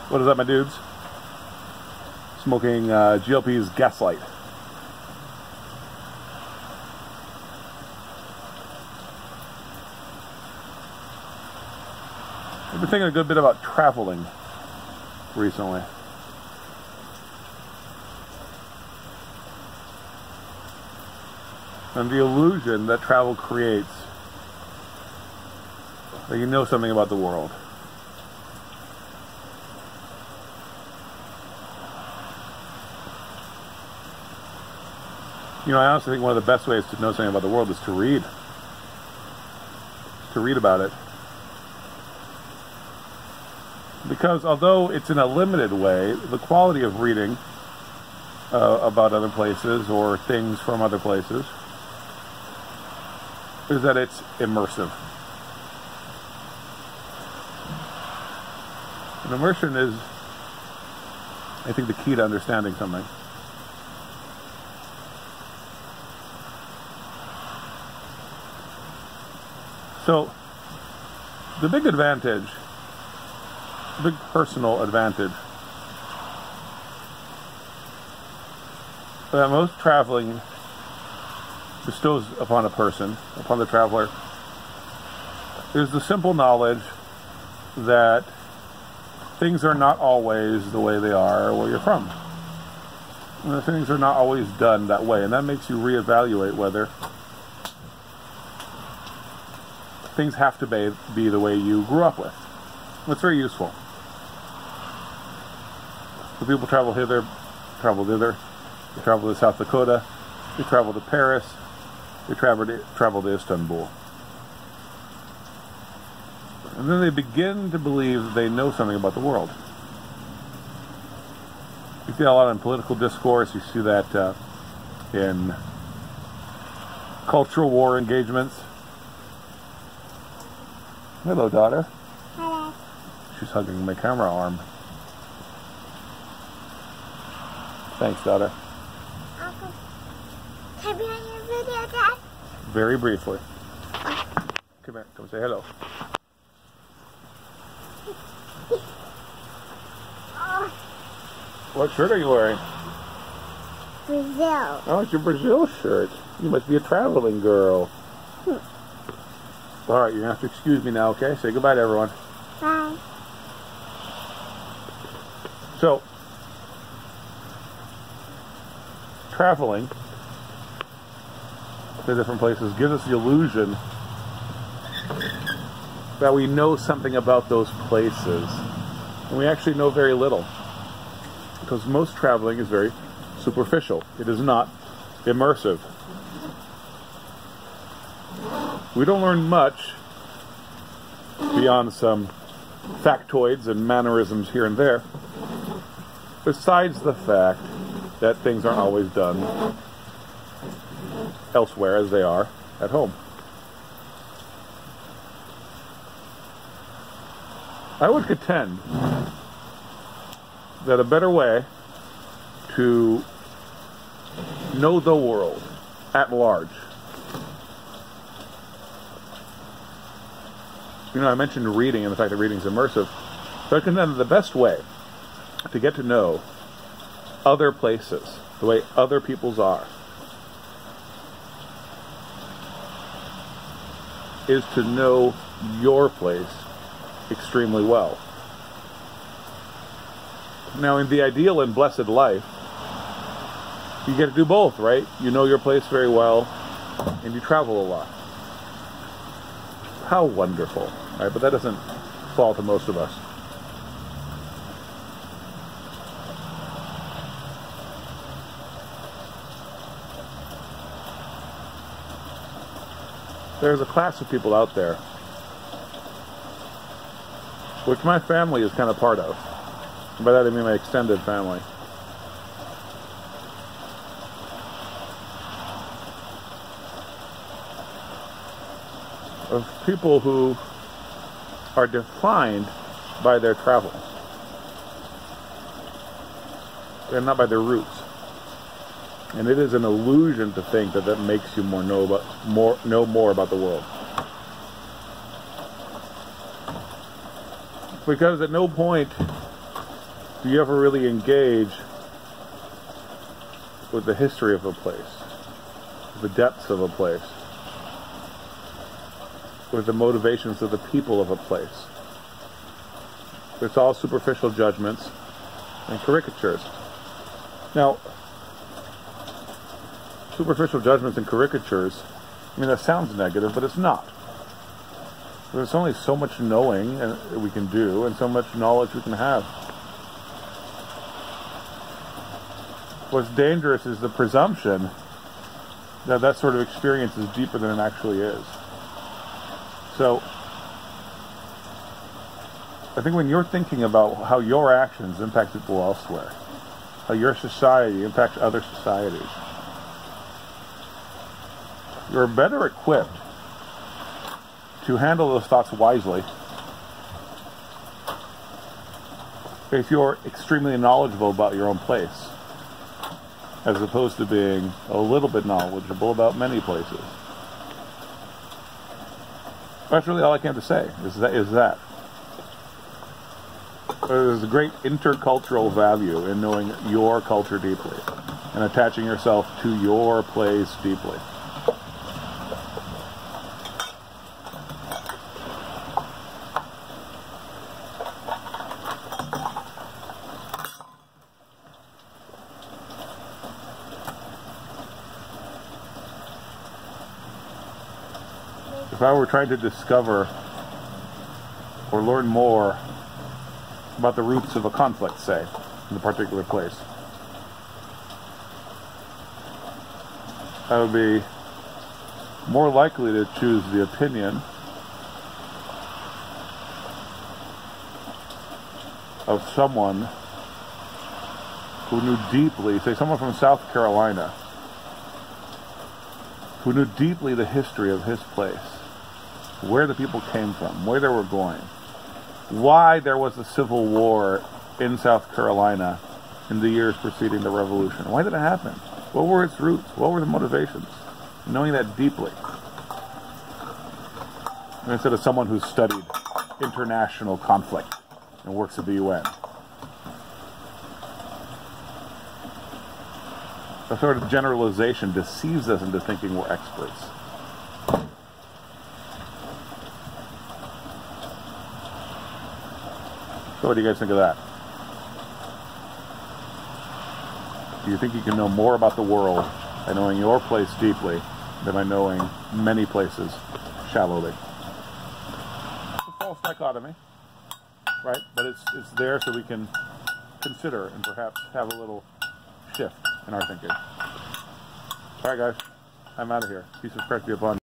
What is up, my dudes? Smoking GLP's Gaslight. I've been thinking a good bit about traveling recently. And the illusion that travel creates that you know something about the world. You know, I honestly think one of the best ways to know something about the world is to read. To read about it. Because although it's in a limited way, the quality of reading about other places or things from other places is that it's immersive. And immersion is, I think, the key to understanding something. So, the big advantage, the big personal advantage that most traveling bestows upon a person, upon the traveler, is the simple knowledge that things are not always the way they are where you're from. And the things are not always done that way, and that makes you reevaluate whether things have to be the way you grew up with. It's very useful. So people travel hither, travel thither, they travel to South Dakota, they travel to Paris, they travel to Istanbul. And then they begin to believe that they know something about the world. You see that a lot in political discourse, you see that in cultural war engagements. Hello, daughter. Hello. She's hugging my camera arm. Thanks, daughter. Uncle, can I be on your video, Dad? Very briefly. Come here. Come say hello. What shirt are you wearing? Brazil. Oh, it's your Brazil shirt. You must be a traveling girl. All right, you're going to have to excuse me now, okay? Say goodbye to everyone. Bye. So, traveling to different places gives us the illusion that we know something about those places. And we actually know very little. Because most traveling is very superficial. It is not immersive. We don't learn much beyond some factoids and mannerisms here and there, besides the fact that things aren't always done elsewhere as they are at home. I would contend that a better way to know the world at large. You know, I mentioned reading and the fact that reading is immersive. So I contend that the best way to get to know other places, the way other people's are, is to know your place extremely well. Now, in the ideal and blessed life, you get to do both, right? You know your place very well, and you travel a lot. How wonderful, right? But that doesn't fall to most of us. There's a class of people out there, which my family is kind of part of. And by that I mean my extended family. Of people who are defined by their travel and not by their roots. And it is an illusion to think that that makes you know more about the world. Because at no point do you ever really engage with the history of a place, the depths of a place, with the motivations of the people of a place? It's all superficial judgments and caricatures. Now, superficial judgments and caricatures, I mean, that sounds negative, but it's not. There's only so much knowing we can do and so much knowledge we can have. What's dangerous is the presumption that that sort of experience is deeper than it actually is. So, I think when you're thinking about how your actions impact people elsewhere, how your society impacts other societies, you're better equipped to handle those thoughts wisely if you're extremely knowledgeable about your own place, as opposed to being a little bit knowledgeable about many places. That's really all I can have to say, is that. There's a great intercultural value in knowing your culture deeply and attaching yourself to your place deeply. If I were trying to discover or learn more about the roots of a conflict, say, in a particular place, I would be more likely to choose the opinion of someone who knew deeply, say someone from South Carolina, who knew deeply the history of his place, where the people came from, where they were going, why there was a civil war in South Carolina in the years preceding the revolution. Why did it happen? What were its roots? What were the motivations? Knowing that deeply. Instead of someone who's studied international conflict and works at the UN. That sort of generalization deceives us into thinking we're experts. So what do you guys think of that? Do you think you can know more about the world by knowing your place deeply than by knowing many places shallowly? It's a false dichotomy, right? But it's there so we can consider and perhaps have a little shift in our thinking. All right, guys, I'm out of here. Peace of Christ be upon you.